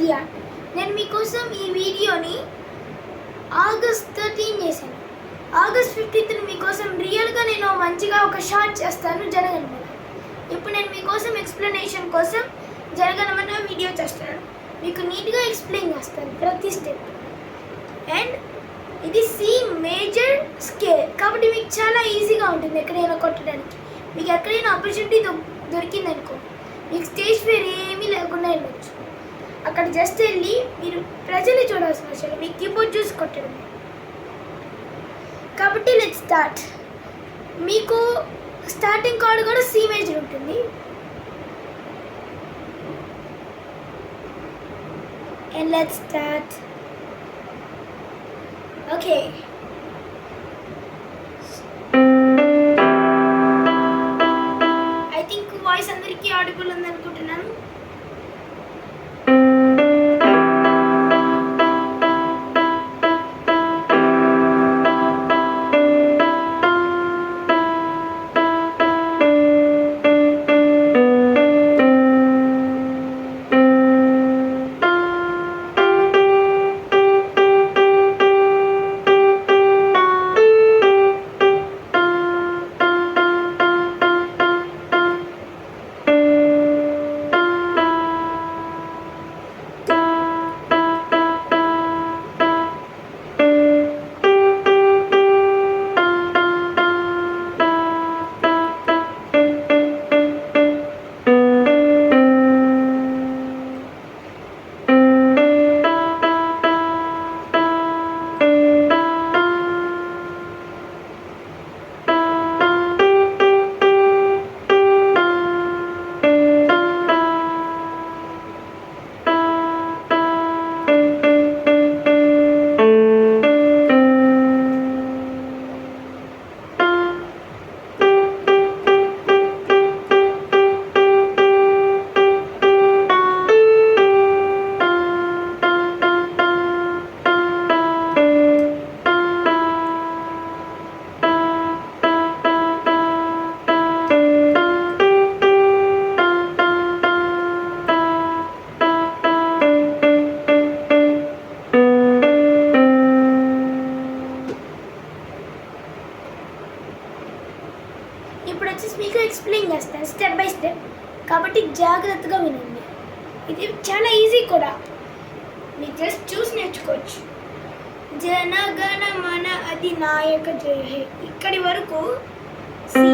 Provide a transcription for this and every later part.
Lyon. నేను మీకోసం ఈ వీడియోని ఆగస్ట్ 13 చేశాను. ఆగస్ట్ 15th మీకోసం రియల్గా నేను మంచిగా ఒక షార్ట్ చేస్తాను జనగణమన. ఇప్పుడు నేను మీకోసం ఎక్స్ప్లెనేషన్ కోసం జనగణమన వీడియో చేస్తాను. మీకు నీట్గా ఎక్స్ప్లెయిన్ చేస్తాను ప్రతి స్టెప్. అండ్ ఇది సి మేజర్ స్కేల్ కాబట్టి మీకు చాలా ఈజీగా ఉంటుంది ఎక్కడైనా కొట్టడానికి. మీకు ఎక్కడైనా ఆపర్చునిటీ దొరికిందనుకో, మీకు స్టేజ్ ఫేర్ ఏమీ లేకుండా వెళ్ళవచ్చు. అక్కడ జస్ట్ వెళ్ళి మీరు ప్రజలు చూడాల్సిన అవసరం, మీ కీబోర్డ్ చూసి కొట్టడమే. కాబట్టి లెట్స్ స్టార్ట్. మీకు స్టార్టింగ్ కార్డ్ కూడా సి మేజర్ ఉంటుంది. And let's start. Okay, I think voice అందరికీ ఆడిబుల్ ఉందనుకుంటున్నాను. ఇప్పుడు వచ్చేసి మీకు ఎక్స్ప్లెయిన్ చేస్తాను స్టెప్ బై స్టెప్, కాబట్టి జాగ్రత్తగా వినండి. ఇది చాలా ఈజీ కూడా, మీరు జస్ట్ చూసి నేర్చుకోవచ్చు. జనగణమన అధినాయక జయ హే, ఇక్కడి వరకు సి.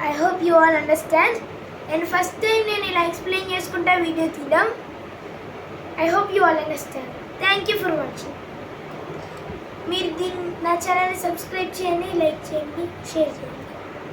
I hope you all understand. And first time నేను ఇలా ఎక్స్ప్లెయిన్ చేసుకుంటా వీడియో తీయడం. I hope you all understand. Thank you for watching. మీరు నా ఛానల్ని సబ్స్క్రైబ్ చేయండి, లైక్ చేయండి, షేర్ చేయండి.